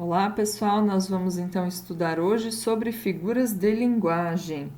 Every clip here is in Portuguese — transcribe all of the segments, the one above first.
Olá, pessoal! Nós vamos então estudar hoje sobre figuras de linguagem.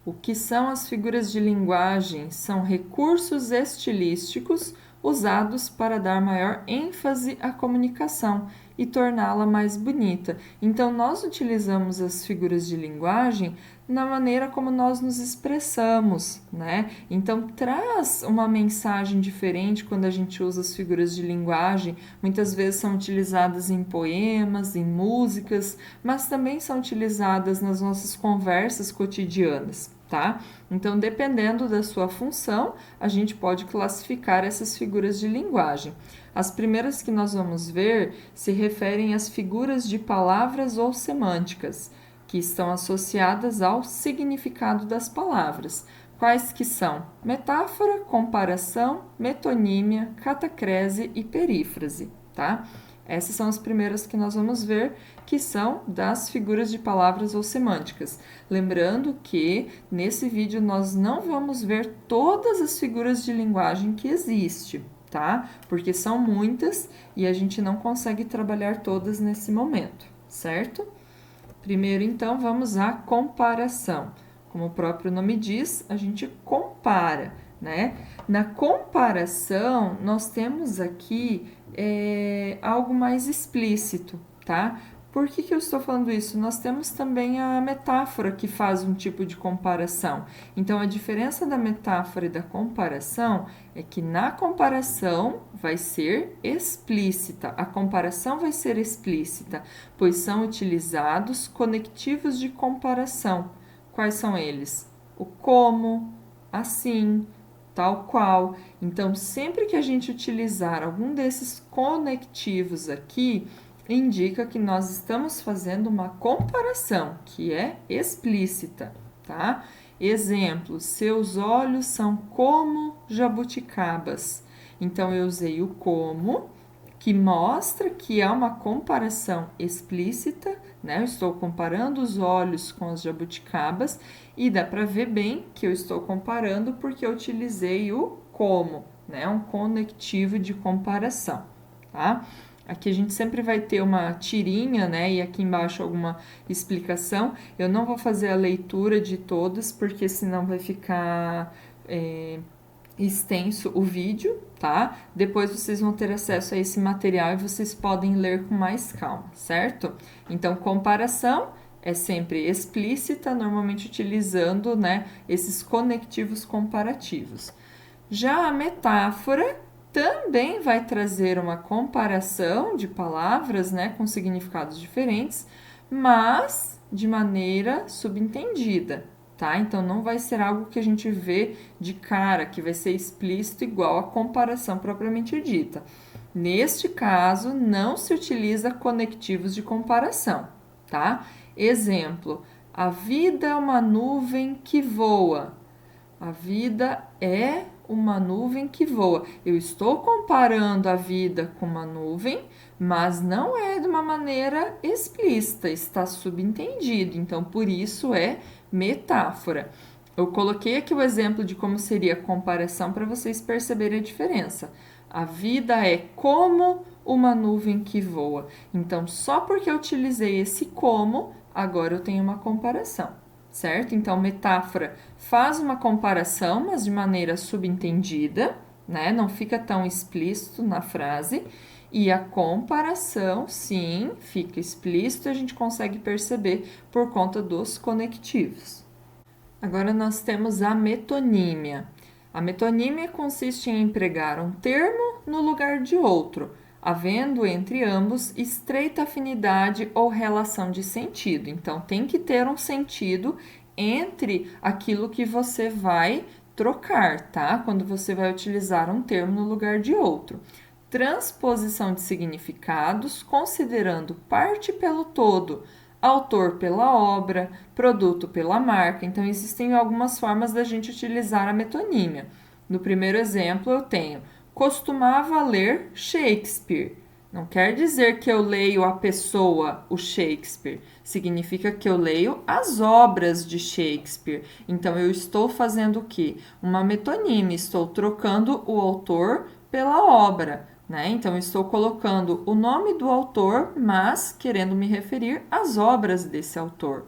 O que são as figuras de linguagem? São recursos estilísticos usados para dar maior ênfase à comunicação e torná-la mais bonita. Então, nós utilizamos as figuras de linguagem na maneira como nós nos expressamos, né? Então, traz uma mensagem diferente quando a gente usa as figuras de linguagem. Muitas vezes são utilizadas em poemas, em músicas, mas também são utilizadas nas nossas conversas cotidianas. Tá? Então, dependendo da sua função, a gente pode classificar essas figuras de linguagem. As primeiras que nós vamos ver se referem às figuras de palavras ou semânticas, que estão associadas ao significado das palavras. Quais que são? Metáfora, comparação, metonímia, catacrese e perífrase, tá? Essas são as primeiras que nós vamos ver, que são das figuras de palavras ou semânticas. Lembrando que nesse vídeo nós não vamos ver todas as figuras de linguagem que existem, tá? Porque são muitas e a gente não consegue trabalhar todas nesse momento, certo? Primeiro, então, vamos à comparação. Como o próprio nome diz, a gente compara, né? Na comparação, nós temos aqui algo mais explícito, tá? Por que eu estou falando isso? Nós temos também a metáfora que faz um tipo de comparação. Então, a diferença da metáfora e da comparação é que na comparação vai ser explícita, a comparação vai ser explícita, pois são utilizados conectivos de comparação. Quais são eles? O como, assim, tal qual. Então, sempre que a gente utilizar algum desses conectivos aqui, indica que nós estamos fazendo uma comparação, que é explícita, tá? Exemplo, seus olhos são como jabuticabas. Então, eu usei o como, que mostra que há uma comparação explícita, né? Eu estou comparando os olhos com as jabuticabas e dá para ver bem que eu estou comparando porque eu utilizei o como, né? Um conectivo de comparação, tá? Aqui a gente sempre vai ter uma tirinha, né? E aqui embaixo alguma explicação. Eu não vou fazer a leitura de todas, porque senão vai ficar extenso o vídeo, tá? Depois vocês vão ter acesso a esse material e vocês podem ler com mais calma, certo? Então, comparação é sempre explícita, normalmente utilizando, né, esses conectivos comparativos. Já a metáfora também vai trazer uma comparação de palavras, né, com significados diferentes, mas de maneira subentendida, tá? Então não vai ser algo que a gente vê de cara, que vai ser explícito igual a comparação propriamente dita. Neste caso, não se utiliza conectivos de comparação, tá? Exemplo: a vida é uma nuvem que voa. A vida é uma nuvem que voa. Eu estou comparando a vida com uma nuvem, mas não é de uma maneira explícita, está subentendido. Então, por isso é metáfora. Eu coloquei aqui o exemplo de como seria a comparação para vocês perceberem a diferença. A vida é como uma nuvem que voa. Então, só porque eu utilizei esse como, agora eu tenho uma comparação, certo? Então, metáfora faz uma comparação, mas de maneira subentendida, né? Não fica tão explícito na frase. E a comparação, sim, fica explícito, a gente consegue perceber por conta dos conectivos. Agora nós temos a metonímia. A metonímia consiste em empregar um termo no lugar de outro, havendo entre ambos estreita afinidade ou relação de sentido. Então, tem que ter um sentido entre aquilo que você vai trocar, tá? Quando você vai utilizar um termo no lugar de outro. Transposição de significados, considerando parte pelo todo, autor pela obra, produto pela marca. Então, existem algumas formas da gente utilizar a metonímia. No primeiro exemplo, eu tenho: costumava ler Shakespeare. Não quer dizer que eu leio a pessoa, o Shakespeare. Significa que eu leio as obras de Shakespeare. Então, eu estou fazendo o quê? Uma metonímia. Estou trocando o autor pela obra, né? Então, estou colocando o nome do autor, mas querendo me referir às obras desse autor,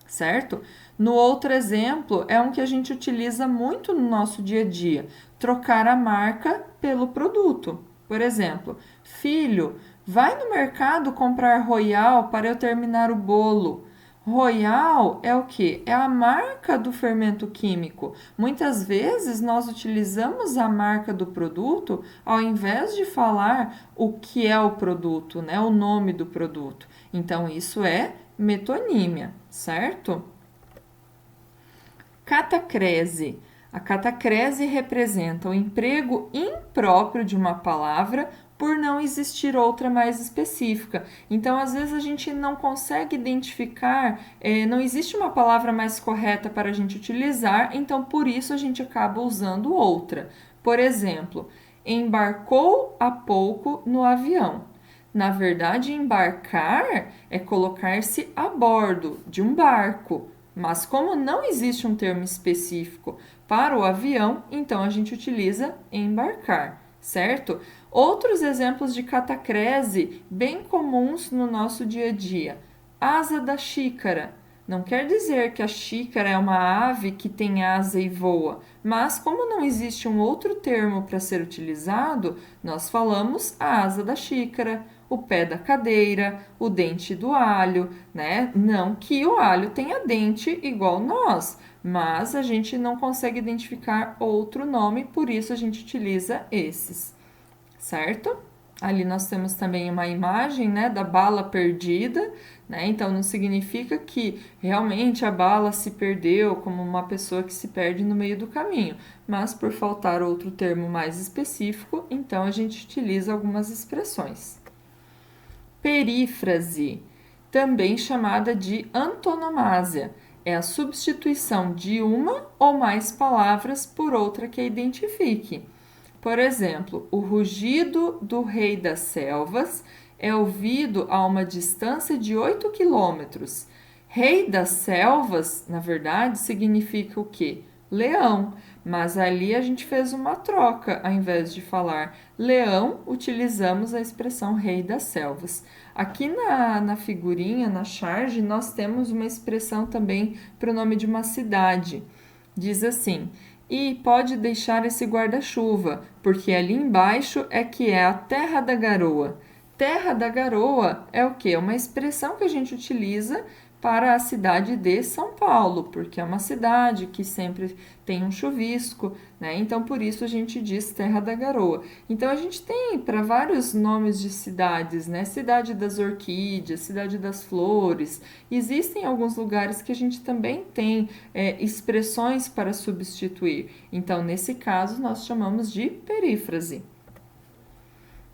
certo? No outro exemplo, é um que a gente utiliza muito no nosso dia a dia, trocar a marca pelo produto. Por exemplo, filho, vai no mercado comprar Royal para eu terminar o bolo. Royal é o que? É a marca do fermento químico. Muitas vezes nós utilizamos a marca do produto ao invés de falar o que é o produto, né? O nome do produto. Então, isso é metonímia, certo? Catacrese. A catacrese representa o emprego impróprio de uma palavra por não existir outra mais específica. Então, às vezes, a gente não consegue identificar, não existe uma palavra mais correta para a gente utilizar, então, por isso, a gente acaba usando outra. Por exemplo, embarcou há pouco no avião. Na verdade, embarcar é colocar-se a bordo de um barco. Mas como não existe um termo específico para o avião, então a gente utiliza embarcar, certo? Outros exemplos de catacrese bem comuns no nosso dia a dia. Asa da xícara. Não quer dizer que a xícara é uma ave que tem asa e voa, mas como não existe um outro termo para ser utilizado, nós falamos a asa da xícara, o pé da cadeira, o dente do alho, né? Não que o alho tenha dente igual nós, mas a gente não consegue identificar outro nome, por isso a gente utiliza esses, certo? Ali nós temos também uma imagem, né, da bala perdida, né? Então não significa que realmente a bala se perdeu como uma pessoa que se perde no meio do caminho, mas por faltar outro termo mais específico, então a gente utiliza algumas expressões. Perífrase, também chamada de antonomásia, é a substituição de uma ou mais palavras por outra que a identifique. Por exemplo, o rugido do rei das selvas é ouvido a uma distância de 8 quilômetros. Rei das selvas, na verdade, significa o quê? Leão, mas ali a gente fez uma troca, ao invés de falar leão, utilizamos a expressão rei das selvas. Aqui na figurinha, na charge, nós temos uma expressão também para o nome de uma cidade. Diz assim: e pode deixar esse guarda-chuva, porque ali embaixo é que é a Terra da Garoa. Terra da Garoa é o quê? É uma expressão que a gente utiliza para a cidade de São Paulo, porque é uma cidade que sempre tem um chuvisco, né? Então, por isso a gente diz Terra da Garoa. Então, a gente tem para vários nomes de cidades, né? Cidade das Orquídeas, Cidade das Flores. Existem alguns lugares que a gente também tem expressões para substituir. Então, nesse caso, nós chamamos de perífrase.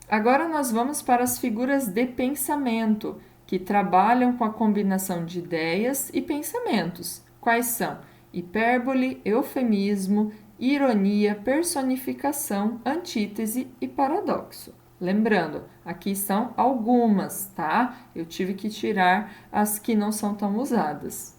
Agora nós vamos para as figuras de pensamento, que trabalham com a combinação de ideias e pensamentos. Quais são? Hipérbole, eufemismo, ironia, personificação, antítese e paradoxo. Lembrando, aqui são algumas, tá? Eu tive que tirar as que não são tão usadas.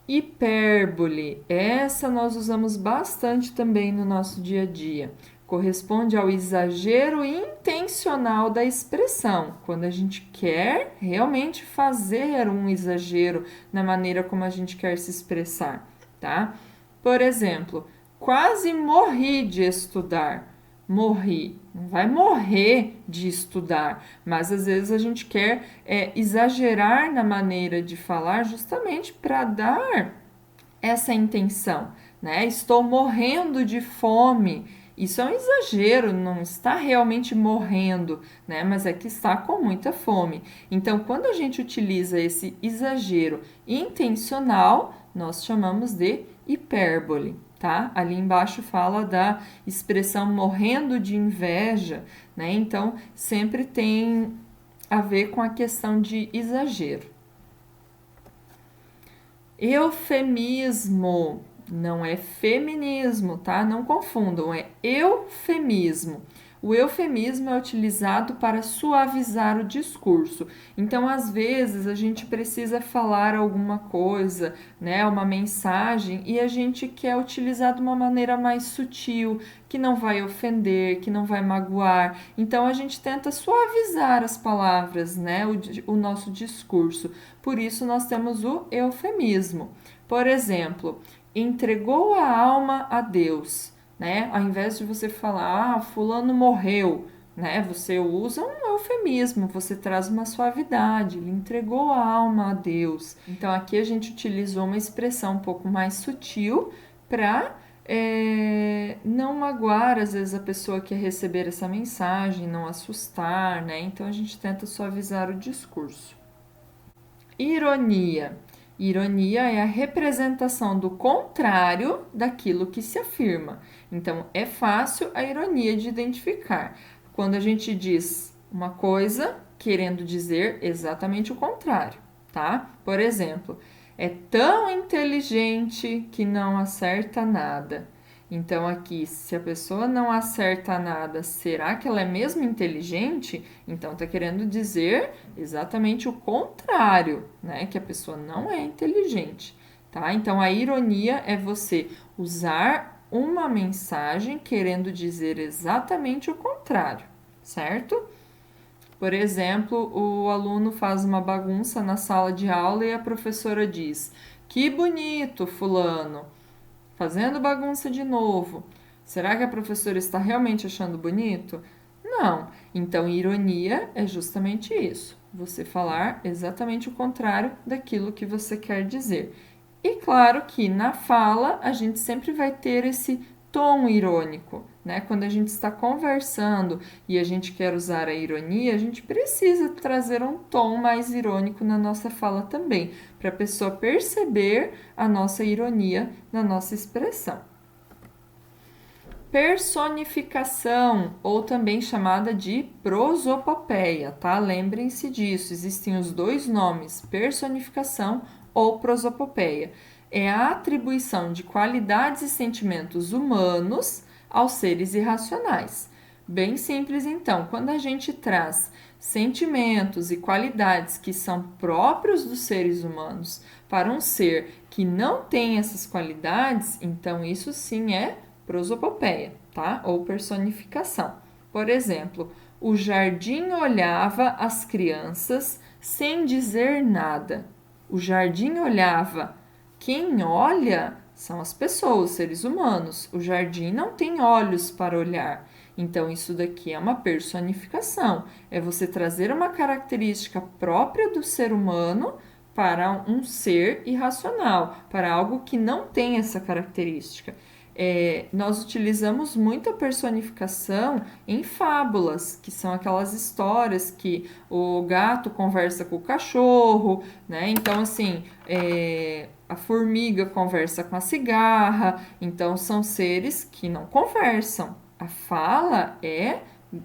Hipérbole, essa nós usamos bastante também no nosso dia a dia. Corresponde ao exagero intencional da expressão, quando a gente quer realmente fazer um exagero na maneira como a gente quer se expressar, tá? Por exemplo, quase morri de estudar. Morri, não vai morrer de estudar, mas às vezes a gente quer exagerar na maneira de falar justamente para dar essa intenção, né? Estou morrendo de fome. Isso é um exagero, não está realmente morrendo, né? Mas é que está com muita fome. Então, quando a gente utiliza esse exagero intencional, nós chamamos de hipérbole, tá? Ali embaixo fala da expressão morrendo de inveja, né? Então, sempre tem a ver com a questão de exagero. Eufemismo, não é feminismo, tá? Não confundam, é eufemismo. O eufemismo é utilizado para suavizar o discurso. Então, às vezes, a gente precisa falar alguma coisa, né, uma mensagem, e a gente quer utilizar de uma maneira mais sutil, que não vai ofender, que não vai magoar. Então, a gente tenta suavizar as palavras, né, o nosso discurso. Por isso, nós temos o eufemismo. Por exemplo, entregou a alma a Deus, né? Ao invés de você falar, fulano morreu, né? Você usa um eufemismo, você traz uma suavidade, ele entregou a alma a Deus. Então aqui a gente utilizou uma expressão um pouco mais sutil para não magoar, às vezes, a pessoa que quer receber essa mensagem, não assustar, né? Então a gente tenta suavizar o discurso. Ironia. Ironia é a representação do contrário daquilo que se afirma. Então, é fácil a ironia de identificar. Quando a gente diz uma coisa querendo dizer exatamente o contrário, tá? Por exemplo, é tão inteligente que não acerta nada. Então, aqui, se a pessoa não acerta nada, será que ela é mesmo inteligente? Então, está querendo dizer exatamente o contrário, né? Que a pessoa não é inteligente, tá? Então, a ironia é você usar uma mensagem querendo dizer exatamente o contrário, certo? Por exemplo, o aluno faz uma bagunça na sala de aula e a professora diz: "Que bonito, fulano!" Fazendo bagunça de novo. Será que a professora está realmente achando bonito? Não. Então, ironia é justamente isso. Você falar exatamente o contrário daquilo que você quer dizer. E claro que na fala a gente sempre vai ter esse tom irônico, né? Quando a gente está conversando e a gente quer usar a ironia, a gente precisa trazer um tom mais irônico na nossa fala também, para a pessoa perceber a nossa ironia na nossa expressão. Personificação, ou também chamada de prosopopeia, tá? Lembrem-se disso, existem os dois nomes, personificação ou prosopopeia. É a atribuição de qualidades e sentimentos humanos aos seres irracionais. Bem simples, então, quando a gente traz sentimentos e qualidades que são próprios dos seres humanos para um ser que não tem essas qualidades, então isso sim é prosopopeia, tá? Ou personificação. Por exemplo, o jardim olhava as crianças sem dizer nada. O jardim olhava. Quem olha são as pessoas, os seres humanos. O jardim não tem olhos para olhar. Então, isso daqui é uma personificação. É você trazer uma característica própria do ser humano para um ser irracional, para algo que não tem essa característica. Nós utilizamos muito a personificação em fábulas, que são aquelas histórias que o gato conversa com o cachorro, né? Então, assim, a formiga conversa com a cigarra, então são seres que não conversam. A fala é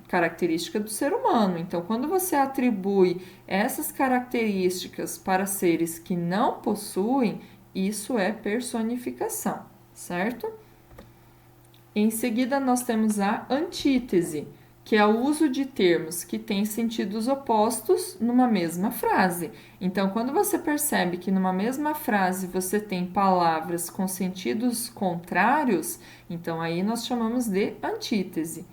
característica do ser humano. Então, quando você atribui essas características para seres que não possuem, isso é personificação, certo? Em seguida, nós temos a antítese, que é o uso de termos que têm sentidos opostos numa mesma frase. Então, quando você percebe que numa mesma frase você tem palavras com sentidos contrários, então aí nós chamamos de antítese.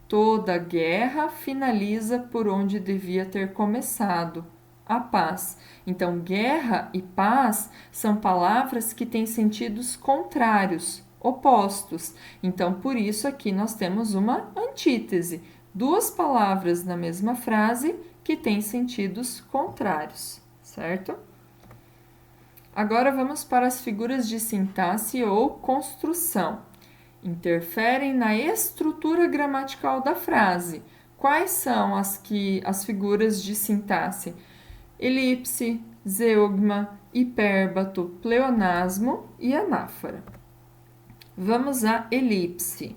Toda guerra finaliza por onde devia ter começado, a paz. Então, guerra e paz são palavras que têm sentidos contrários, opostos. Então, por isso aqui nós temos uma antítese, duas palavras na mesma frase que têm sentidos contrários, certo? Agora vamos para as figuras de sintaxe ou construção. Interferem na estrutura gramatical da frase. Quais são as figuras de sintaxe? Elipse, zeugma, hipérbato, pleonasmo e anáfora. Vamos à elipse.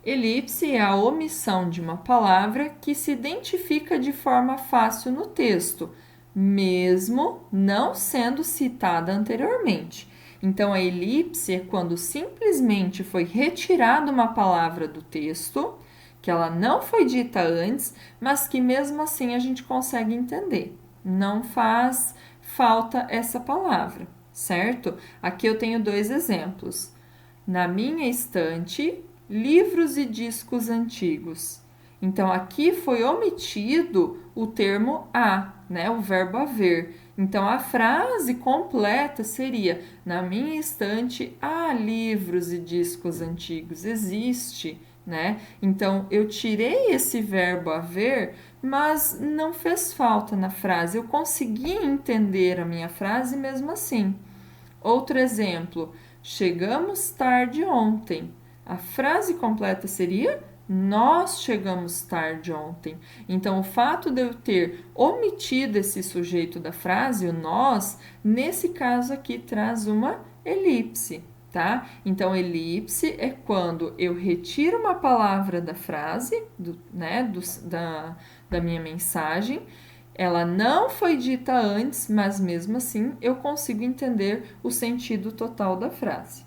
Elipse é a omissão de uma palavra que se identifica de forma fácil no texto, mesmo não sendo citada anteriormente. Então, a elipse é quando simplesmente foi retirada uma palavra do texto que ela não foi dita antes, mas que mesmo assim a gente consegue entender. Não faz falta essa palavra, certo? Aqui eu tenho 2 exemplos. Na minha estante, livros e discos antigos. Então, aqui foi omitido o termo a, né? O verbo haver. Então, a frase completa seria: na minha estante há livros e discos antigos. Existe, né? Então, eu tirei esse verbo haver, mas não fez falta na frase. Eu consegui entender a minha frase mesmo assim. Outro exemplo: chegamos tarde ontem. A frase completa seria: nós chegamos tarde ontem. Então, o fato de eu ter omitido esse sujeito da frase, o nós, nesse caso aqui traz uma elipse, tá? Então, elipse é quando eu retiro uma palavra da frase, da minha mensagem. Ela não foi dita antes, mas mesmo assim eu consigo entender o sentido total da frase.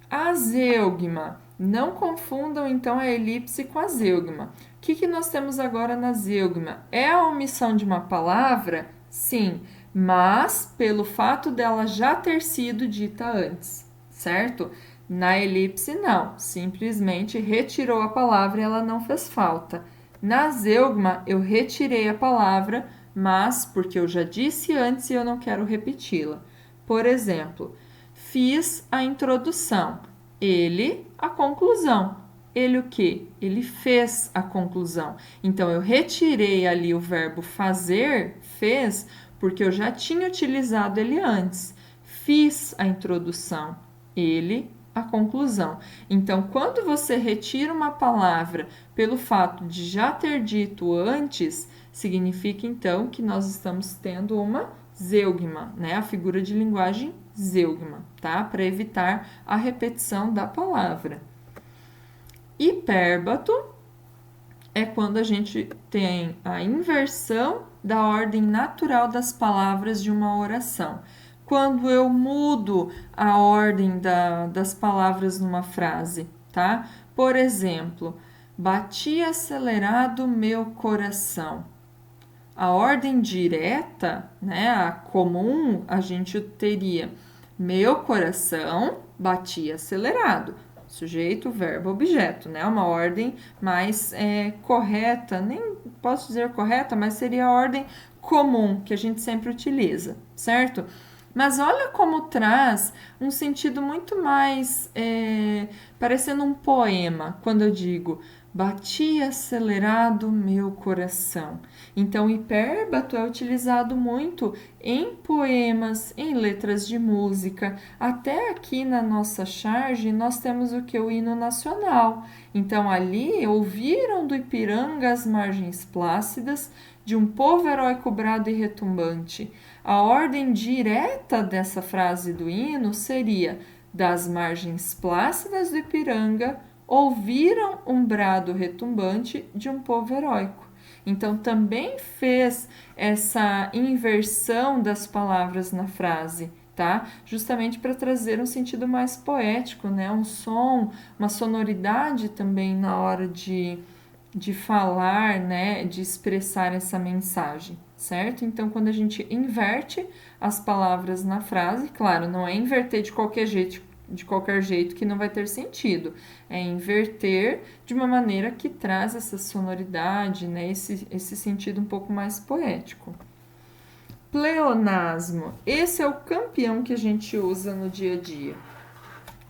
Azeugma. Não confundam então a elipse com a zeugma. O que nós temos agora na zeugma? É a omissão de uma palavra? Sim, mas pelo fato dela já ter sido dita antes, certo? Na elipse, não. Simplesmente retirou a palavra e ela não fez falta. Na zeugma, eu retirei a palavra, mas porque eu já disse antes e eu não quero repeti-la. Por exemplo, fiz a introdução, ele a conclusão. Ele o quê? Ele fez a conclusão. Então, eu retirei ali o verbo fazer, fez, porque eu já tinha utilizado ele antes. Fiz a introdução, ele a conclusão. Então, quando você retira uma palavra pelo fato de já ter dito antes, significa então que nós estamos tendo uma zeugma, né? A figura de linguagem zeugma, tá? Para evitar a repetição da palavra. Hipérbato é quando a gente tem a inversão da ordem natural das palavras de uma oração. Quando eu mudo a ordem das palavras numa frase, tá? Por exemplo, bati acelerado meu coração. A ordem direta, né, a comum, a gente teria meu coração batia acelerado. Sujeito, verbo, objeto, né? Uma ordem mais correta, nem posso dizer correta, mas seria a ordem comum que a gente sempre utiliza, certo? Mas olha como traz um sentido muito mais parecendo um poema, quando eu digo bati acelerado meu coração. Então, hipérbato é utilizado muito em poemas, em letras de música. Até aqui na nossa charge, nós temos o que? O hino nacional. Então, ali, ouviram do Ipiranga as margens plácidas de um povo heróico brado e retumbante. A ordem direta dessa frase do hino seria: das margens plácidas do Ipiranga, ouviram um brado retumbante de um povo heróico. Então, também fez essa inversão das palavras na frase, tá? Justamente para trazer um sentido mais poético, né? Um som, uma sonoridade também na hora de falar, né? De expressar essa mensagem, certo? Então, quando a gente inverte as palavras na frase, claro, não é inverter de qualquer jeito que não vai ter sentido. É inverter de uma maneira que traz essa sonoridade, né? Esse sentido um pouco mais poético. Pleonasmo. Esse é o campeão que a gente usa no dia a dia.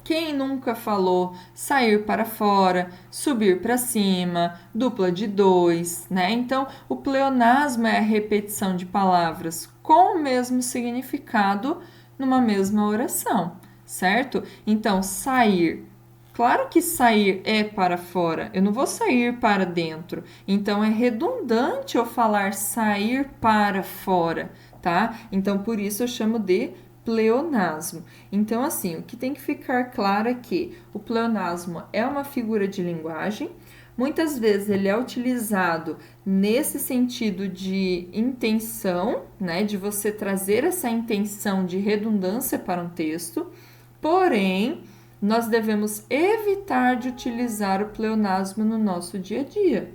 Quem nunca falou sair para fora, subir para cima, dupla de dois, né? Então, o pleonasmo é a repetição de palavras com o mesmo significado numa mesma oração, certo? Então, sair. Claro que sair é para fora, eu não vou sair para dentro. Então, é redundante eu falar sair para fora, tá? Então, por isso eu chamo de pleonasmo. Então, assim, o que tem que ficar claro é que o pleonasmo é uma figura de linguagem. Muitas vezes ele é utilizado nesse sentido de intenção, né, de você trazer essa intenção de redundância para um texto. Porém, nós devemos evitar de utilizar o pleonasmo no nosso dia a dia.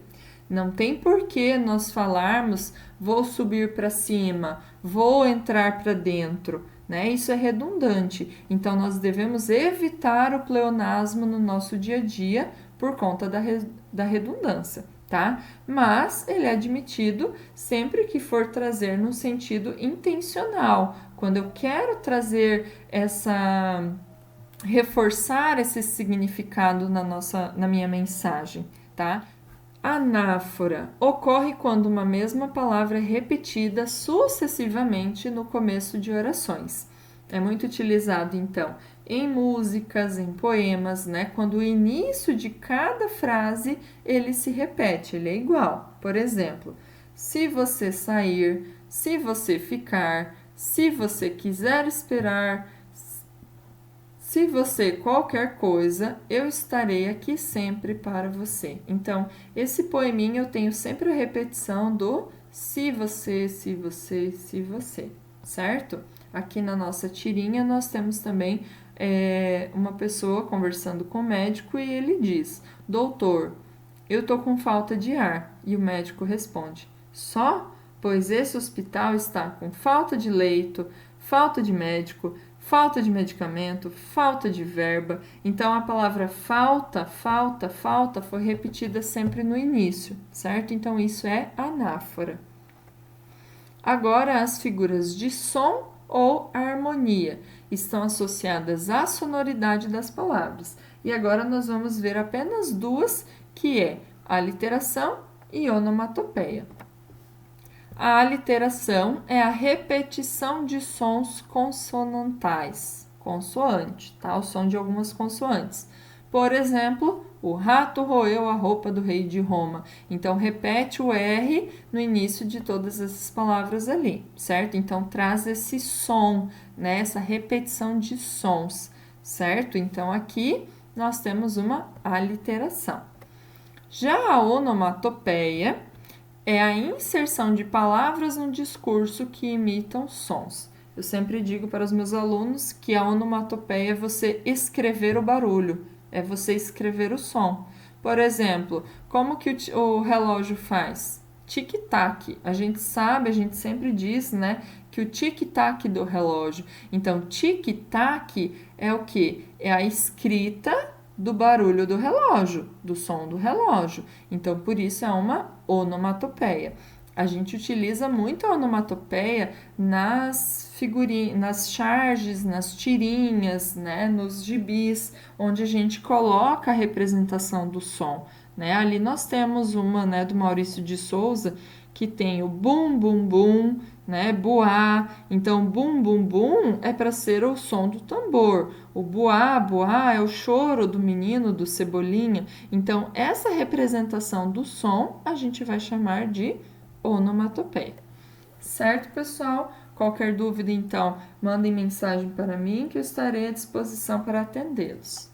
Não tem porquê nós falarmos vou subir para cima, vou entrar para dentro, né? Isso é redundante. Então, nós devemos evitar o pleonasmo no nosso dia a dia por conta da redundância, tá? Mas ele é admitido sempre que for trazer no sentido intencional. Quando eu quero trazer reforçar esse significado na minha mensagem, tá? Anáfora ocorre quando uma mesma palavra é repetida sucessivamente no começo de orações. É muito utilizado, então, em músicas, em poemas, né? Quando o início de cada frase ele se repete, ele é igual. Por exemplo, se você sair, se você ficar, se você quiser esperar, se você qualquer coisa, eu estarei aqui sempre para você. Então, esse poeminha eu tenho sempre a repetição do se você, se você, se você, certo? Aqui na nossa tirinha nós temos também uma pessoa conversando com o médico e ele diz: doutor, eu tô com falta de ar. E o médico responde: só? Pois esse hospital está com falta de leito, falta de médico, falta de medicamento, falta de verba. Então, a palavra falta, falta, falta foi repetida sempre no início, certo? Então, isso é anáfora. Agora, as figuras de som ou harmonia estão associadas à sonoridade das palavras. E agora nós vamos ver apenas duas, que é a aliteração e onomatopeia. A aliteração é a repetição de sons consonantais, consoante, tá? O som de algumas consoantes. Por exemplo, o rato roeu a roupa do rei de Roma. Então, repete o R no início de todas essas palavras ali, certo? Então, traz esse som, né? Essa repetição de sons, certo? Então, aqui nós temos uma aliteração. Já a onomatopeia é a inserção de palavras no discurso que imitam sons. Eu sempre digo para os meus alunos que a onomatopeia é você escrever o barulho, é você escrever o som. Por exemplo, como que o relógio faz? Tic-tac. A gente sabe, a gente sempre diz, né, que o tic-tac do relógio. Então, tic-tac é o quê? É a escrita do barulho do relógio, do som do relógio. Então, por isso é uma onomatopeia. A gente utiliza muito a onomatopeia nas figurinhas, nas charges, nas tirinhas, né, nos gibis, onde a gente coloca a representação do som, né? Ali nós temos uma, né, do Maurício de Souza, que tem o bum bum bum, né, buá. Então, bum bum bum é para ser o som do tambor. O buá, buá é o choro do menino, do Cebolinha. Então, essa representação do som a gente vai chamar de onomatopeia. Certo, pessoal? Qualquer dúvida, então, mandem mensagem para mim que eu estarei à disposição para atendê-los.